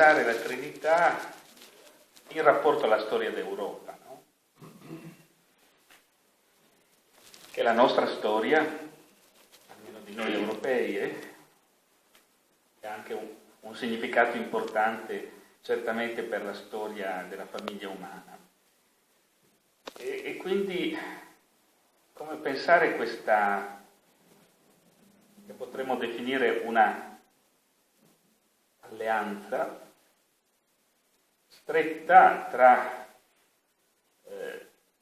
pensare la Trinità in rapporto alla storia d'Europa, no? Che è la nostra storia, almeno di noi europei, che ha anche un significato importante certamente per la storia della famiglia umana. E quindi come pensare questa, che potremmo definire una alleanza stretta tra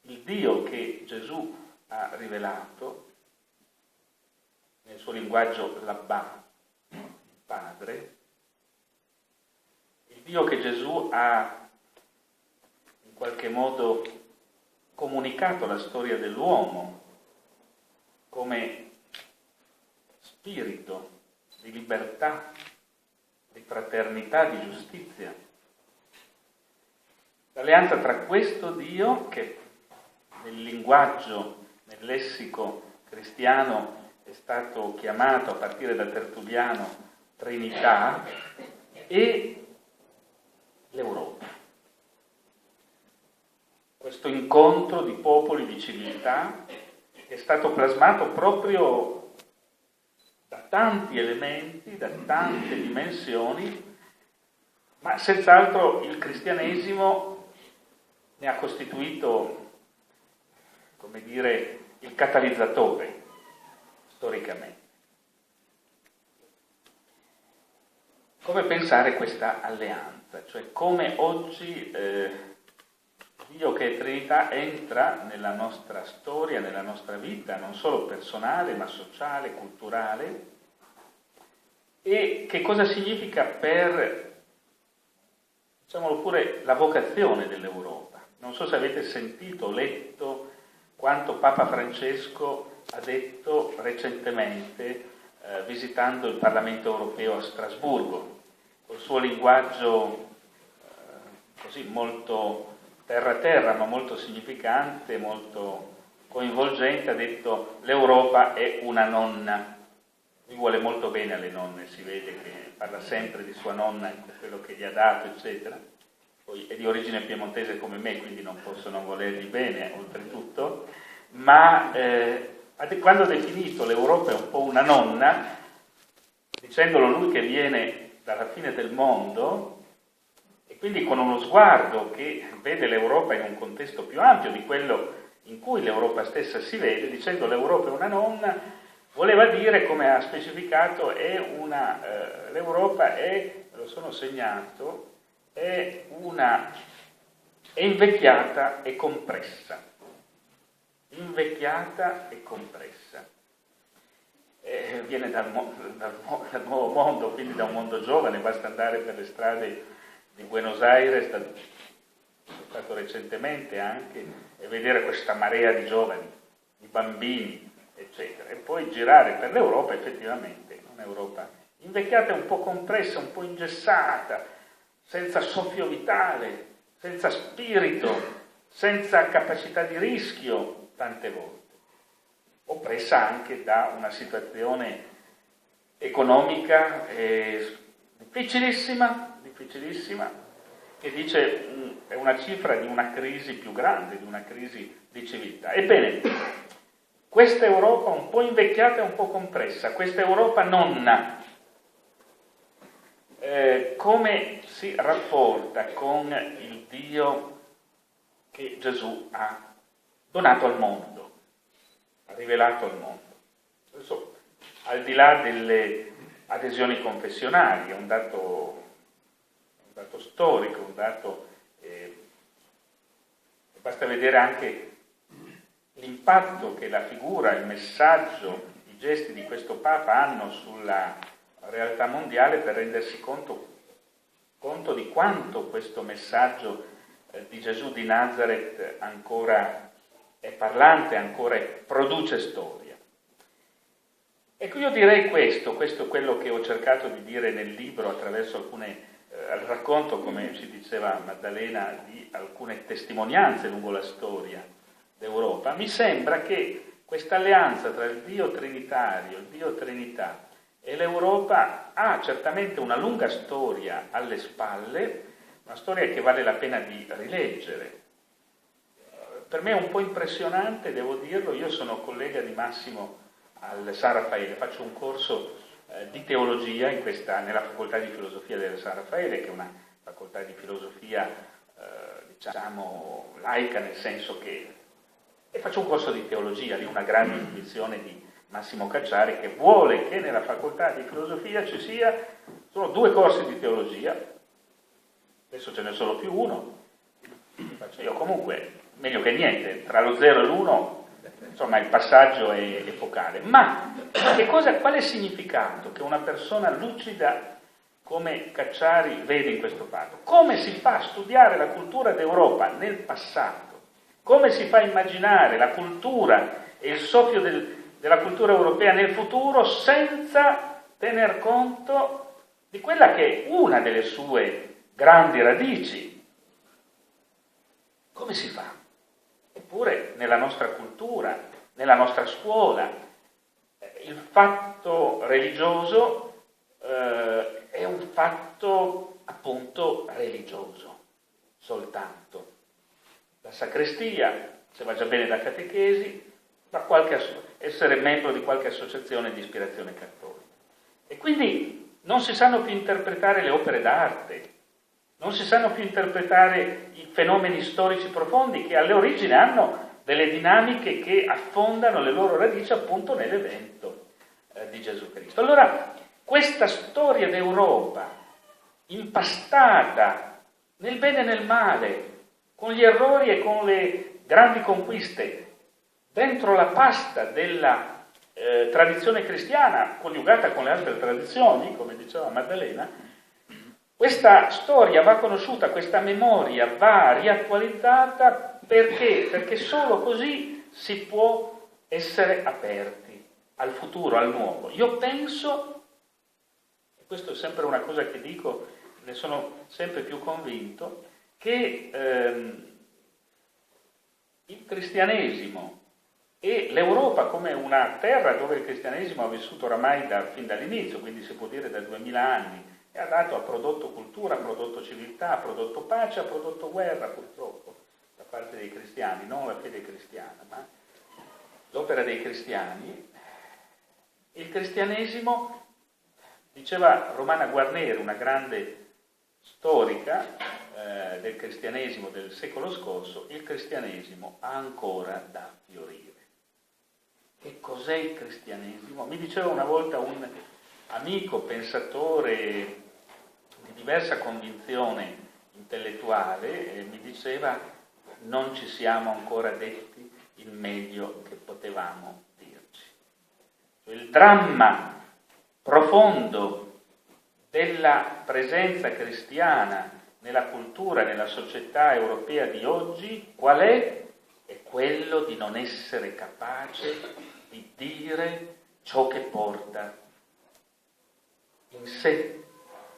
il Dio che Gesù ha rivelato nel suo linguaggio l'Abba, Padre, il Dio che Gesù ha in qualche modo comunicato la storia dell'uomo come spirito di libertà, di fraternità, di giustizia. L'alleanza tra questo Dio, che nel linguaggio, nel lessico cristiano è stato chiamato a partire da Tertulliano Trinità, e l'Europa. Questo incontro di popoli, di civiltà, è stato plasmato proprio da tanti elementi, da tante dimensioni, ma senz'altro il cristianesimo ne ha costituito, come dire, il catalizzatore, storicamente. Come pensare questa alleanza? Cioè come oggi Dio che è Trinità entra nella nostra storia, nella nostra vita, non solo personale, ma sociale, culturale, e che cosa significa per, diciamolo pure, la vocazione dell'Europa. Non so se avete sentito o letto quanto Papa Francesco ha detto recentemente visitando il Parlamento europeo a Strasburgo, col suo linguaggio così molto terra-terra, ma molto significante, molto coinvolgente, ha detto: l'Europa è una nonna. Lui vuole molto bene alle nonne, si vede che parla sempre di sua nonna, quello che gli ha dato, eccetera. Poi è di origine piemontese come me, quindi non posso non volergli bene, oltretutto, ma quando ha definito l'Europa è un po' una nonna, dicendolo lui che viene dalla fine del mondo, e quindi con uno sguardo che vede l'Europa in un contesto più ampio di quello in cui l'Europa stessa si vede, dicendo l'Europa è una nonna, voleva dire, come ha specificato, l'Europa è, me lo sono segnato, è invecchiata e compressa. Invecchiata e compressa. Viene dal nuovo mondo, quindi da un mondo giovane, basta andare per le strade di Buenos Aires, sono stato recentemente anche, e vedere questa marea di giovani, di bambini, eccetera, e poi girare per l'Europa, effettivamente, un'Europa invecchiata e un po' compressa, un po' ingessata, senza soffio vitale, senza spirito, senza capacità di rischio, tante volte, oppressa anche da una situazione economica difficilissima, che dice è una cifra di una crisi più grande, di una crisi di civiltà. Ebbene, questa Europa un po' invecchiata e un po' compressa, questa Europa nonna, come si rapporta con il Dio che Gesù ha donato al mondo, ha rivelato al mondo? Adesso, al di là delle adesioni confessionali, è un dato storico, un dato basta vedere anche l'impatto che la figura, il messaggio, i gesti di questo Papa hanno sulla realtà mondiale per rendersi conto di quanto questo messaggio di Gesù di Nazareth ancora è parlante, ancora produce storia. Ecco, io direi questo è quello che ho cercato di dire nel libro attraverso alcune al racconto, come ci diceva Maddalena, di alcune testimonianze lungo la storia d'Europa. Mi sembra che questa alleanza tra il Dio trinitario, il Dio Trinità e l'Europa ha certamente una lunga storia alle spalle, una storia che vale la pena di rileggere. Per me è un po' impressionante, devo dirlo, io sono collega di Massimo al San Raffaele, faccio un corso di teologia nella facoltà di filosofia del San Raffaele, che è una facoltà di filosofia, diciamo, laica, nel senso che... E faccio un corso di teologia, di una grande intuizione di Massimo Cacciari, che vuole che nella facoltà di filosofia ci sono 2 corsi di teologia, adesso ce n'è solo più uno, faccio io comunque, meglio che niente, tra lo 0 e l'1, insomma il passaggio è epocale. Ma quale significato che una persona lucida come Cacciari vede in questo fatto? Come si fa a studiare la cultura d'Europa nel passato? Come si fa a immaginare la cultura e il soffio della cultura europea nel futuro senza tener conto di quella che è una delle sue grandi radici? Come si fa? Eppure nella nostra cultura, nella nostra scuola, il fatto religioso è un fatto appunto religioso, soltanto. La sacrestia, se va già bene la catechesi, essere membro di qualche associazione di ispirazione cattolica. E quindi non si sanno più interpretare le opere d'arte, non si sanno più interpretare i fenomeni storici profondi che alle origini hanno delle dinamiche che affondano le loro radici appunto nell'evento di Gesù Cristo. Allora, questa storia d'Europa impastata nel bene e nel male, con gli errori e con le grandi conquiste, dentro la pasta della tradizione cristiana, coniugata con le altre tradizioni, come diceva Maddalena, questa storia va conosciuta, questa memoria va riattualizzata perché solo così si può essere aperti al futuro, al nuovo. Io penso, e questo è sempre una cosa che dico, ne sono sempre più convinto, che il cristianesimo e l'Europa come una terra dove il cristianesimo ha vissuto oramai fin dall'inizio, quindi si può dire da 2000 anni, e ha prodotto cultura, ha prodotto civiltà, ha prodotto pace, ha prodotto guerra purtroppo da parte dei cristiani, non la fede cristiana, ma l'opera dei cristiani. Il cristianesimo, diceva Romana Guarneri, una grande storica del cristianesimo del secolo scorso, il cristianesimo ha ancora da fiorire. Che cos'è il cristianesimo? Mi diceva una volta un amico, pensatore di diversa convinzione intellettuale, mi diceva: non ci siamo ancora detti il meglio che potevamo dirci. Il dramma profondo della presenza cristiana nella cultura e nella società europea di oggi qual è? È quello di non essere capace di dire ciò che porta in sé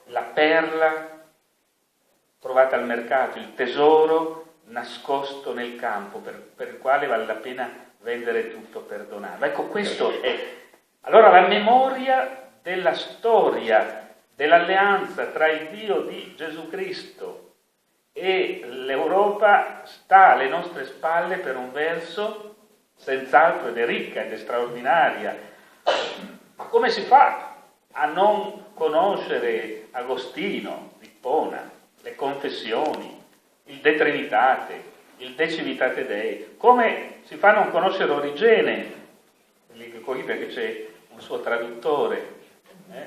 la perla trovata al mercato, il tesoro nascosto nel campo per il quale vale la pena vendere tutto per donarlo. Ecco, questo è. Allora la memoria della storia dell'alleanza tra il Dio di Gesù Cristo e l'Europa sta alle nostre spalle per un verso, senz'altro, ed è ricca ed è straordinaria. Ma come si fa a non conoscere Agostino di Ippona, le confessioni, il De Trinitate, il De Civitate Dei? Come si fa a non conoscere Origene? Perché c'è un suo traduttore.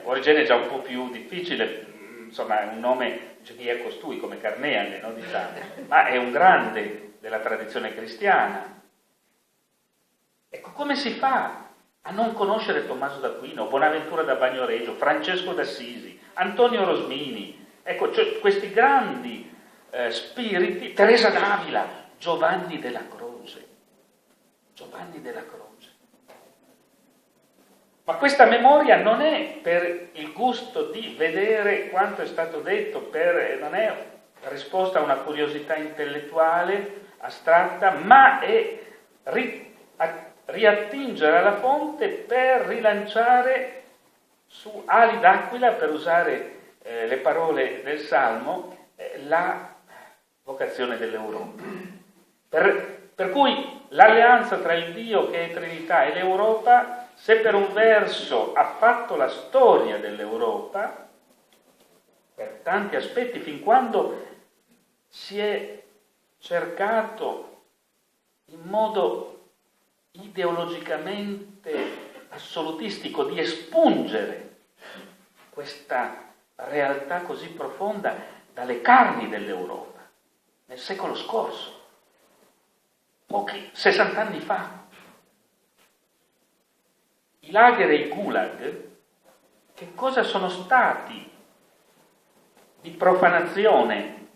Origene è già un po' più difficile, insomma è un nome, dice chi è costui, come Carneade, no, diciamo, ma è un grande della tradizione cristiana. Ecco, come si fa a non conoscere Tommaso d'Aquino, Bonaventura da Bagnoregio, Francesco d'Assisi, Antonio Rosmini, ecco, cioè, questi grandi spiriti, Teresa d'Avila, Giovanni della Croce. Ma questa memoria non è per il gusto di vedere quanto è stato detto, non è risposta a una curiosità intellettuale astratta, ma è riattingere alla fonte per rilanciare su ali d'aquila, per usare le parole del Salmo, la vocazione dell'Europa. Per cui l'alleanza tra il Dio che è Trinità e l'Europa, se per un verso ha fatto la storia dell'Europa, per tanti aspetti, fin quando si è cercato in modo ideologicamente assolutistico di espungere questa realtà così profonda dalle carni dell'Europa, nel secolo scorso, 60 anni fa. I lager e i gulag, che cosa sono stati di profanazione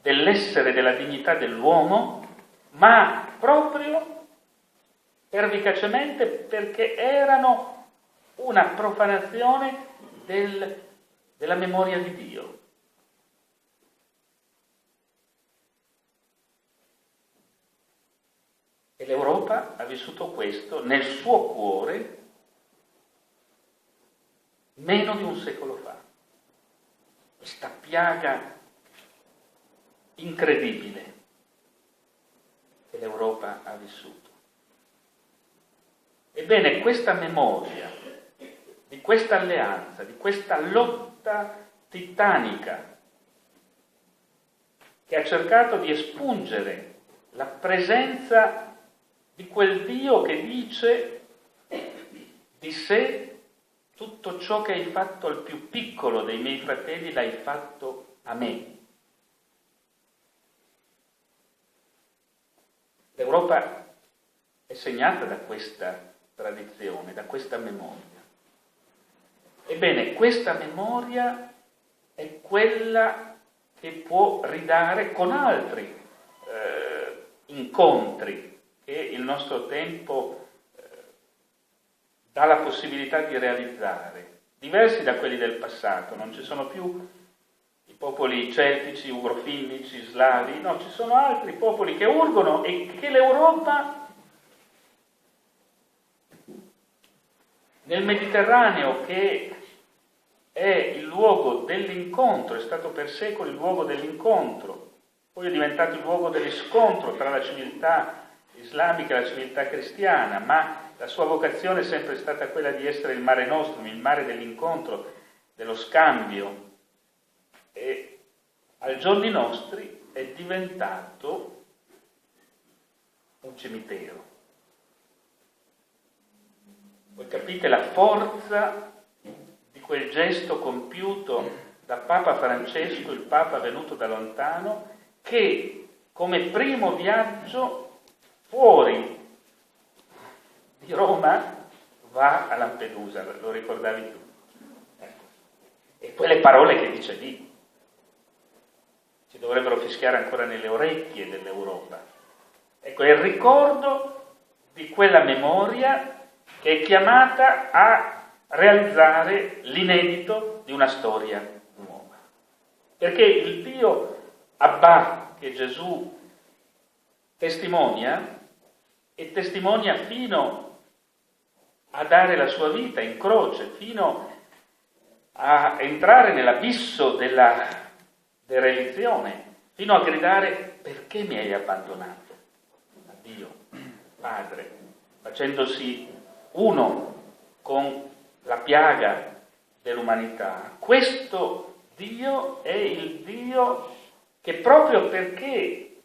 dell'essere, della dignità dell'uomo, ma proprio pervicacemente perché erano una profanazione della memoria di Dio. E l'Europa ha vissuto questo nel suo cuore meno di un secolo fa. Questa piaga incredibile che l'Europa ha vissuto. Ebbene, questa memoria di questa alleanza, di questa lotta titanica che ha cercato di espungere la presenza di quel Dio che dice di sé: tutto ciò che hai fatto al più piccolo dei miei fratelli l'hai fatto a me. L'Europa è segnata da questa tradizione, da questa memoria. Ebbene, questa memoria è quella che può ridare con altri incontri che il nostro tempo dà la possibilità di realizzare, diversi da quelli del passato. Non ci sono più i popoli celtici, ugrofinnici, slavi, no, ci sono altri popoli che urgono e che l'Europa nel Mediterraneo, che è il luogo dell'incontro, è stato per secoli il luogo dell'incontro, poi è diventato il luogo dell'incontro tra la civiltà islamica e la civiltà cristiana, ma la sua vocazione è sempre stata quella di essere il mare nostrum, il mare dell'incontro, dello scambio, e ai giorni nostri è diventato un cimitero. Voi capite la forza di quel gesto compiuto da Papa Francesco, il Papa venuto da lontano, che come primo viaggio fuori di Roma va a Lampedusa, lo ricordavi tu. Ecco. E poi le parole che dice lì ci dovrebbero fischiare ancora nelle orecchie dell'Europa. Ecco, è il ricordo di quella memoria che è chiamata a realizzare l'inedito di una storia nuova. Perché il Dio Abba che Gesù testimonia, e testimonia fino a dare la sua vita in croce, fino a entrare nell'abisso della derelizione, fino a gridare: perché mi hai abbandonato? A Dio, Padre, facendosi uno con la piaga dell'umanità. Questo Dio è il Dio che, proprio perché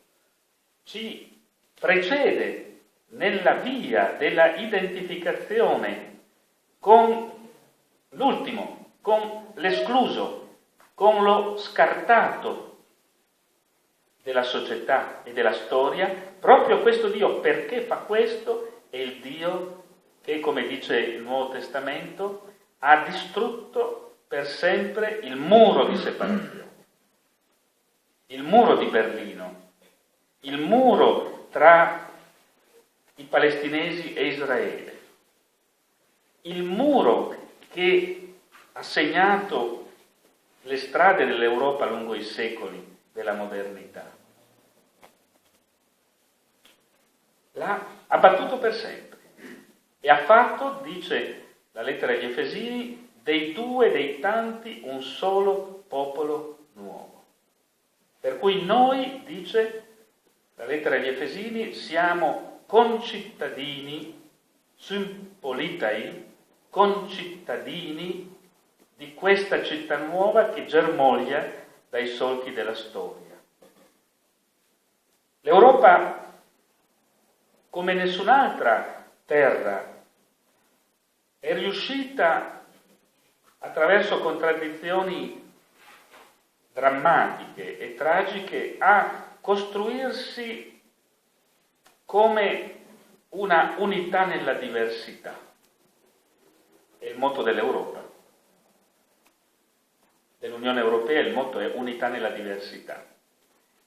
ci precede nella via della identificazione con l'ultimo, con l'escluso, con lo scartato della società e della storia, proprio questo Dio, perché fa questo, è il Dio che, come dice il Nuovo Testamento, ha distrutto per sempre il muro di separazione, il muro di Berlino, il muro tra i palestinesi e Israele, il muro che ha segnato le strade dell'Europa lungo i secoli della modernità. L'ha abbattuto per sempre e ha fatto, dice la lettera agli Efesini, dei due, dei tanti, un solo popolo nuovo. Per cui noi, dice la lettera agli Efesini, siamo concittadini, sympolitai, concittadini di questa città nuova che germoglia dai solchi della storia. L'Europa, come nessun'altra terra, è riuscita attraverso contraddizioni drammatiche e tragiche a costruirsi come una unità nella diversità. È il motto dell'Europa. Dell'Unione Europea il motto è unità nella diversità.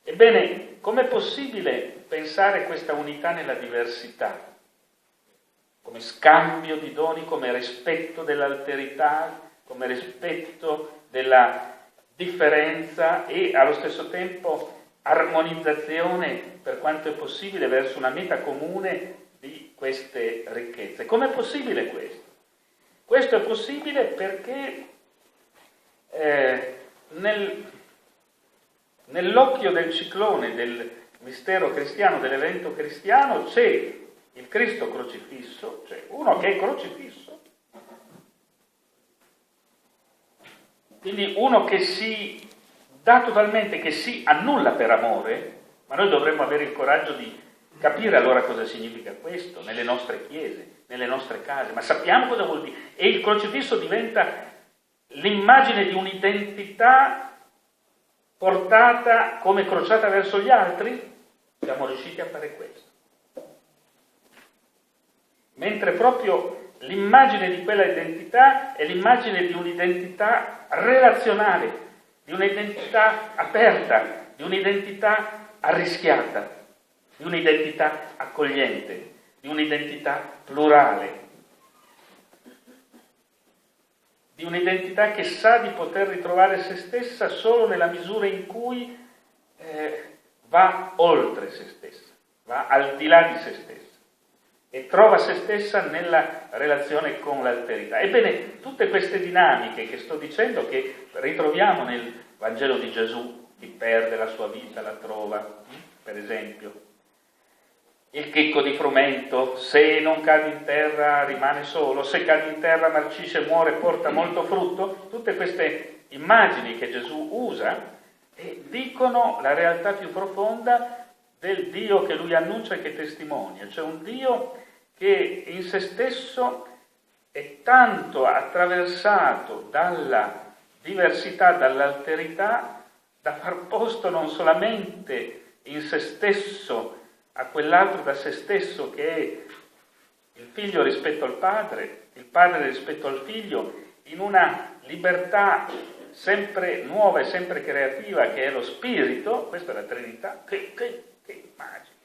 Ebbene, com'è possibile pensare questa unità nella diversità? Come scambio di doni, come rispetto dell'alterità, come rispetto della differenza e allo stesso tempo armonizzazione per quanto è possibile verso una meta comune di queste ricchezze. Com'è possibile questo? Questo è possibile perché nell'occhio del ciclone del mistero cristiano, dell'evento cristiano, c'è il Cristo crocifisso, cioè uno che è crocifisso, quindi uno che si dà totalmente, che si annulla per amore, ma noi dovremmo avere il coraggio di capire allora cosa significa questo nelle nostre chiese, nelle nostre case, ma sappiamo cosa vuol dire. E il crocifisso diventa l'immagine di un'identità portata come crociata verso gli altri. Siamo riusciti a fare questo. Mentre proprio l'immagine di quella identità è l'immagine di un'identità relazionale, di un'identità aperta, di un'identità arrischiata, di un'identità accogliente, di un'identità plurale, di un'identità che sa di poter ritrovare se stessa solo nella misura in cui va oltre se stessa, va al di là di se stessa e trova se stessa nella relazione con l'alterità. Ebbene, tutte queste dinamiche che sto dicendo, che ritroviamo nel Vangelo di Gesù, chi perde la sua vita la trova, per esempio, il chicco di frumento, se non cade in terra rimane solo, se cade in terra marcisce, muore, porta molto frutto. Tutte queste immagini che Gesù usa dicono la realtà più profonda del Dio che lui annuncia e che testimonia, cioè un Dio che in se stesso è tanto attraversato dalla diversità, dall'alterità, da far posto non solamente in se stesso a quell'altro da se stesso che è il figlio rispetto al padre, il padre rispetto al figlio, in una libertà sempre nuova e sempre creativa che è lo spirito. Questa è la Trinità, che immagine.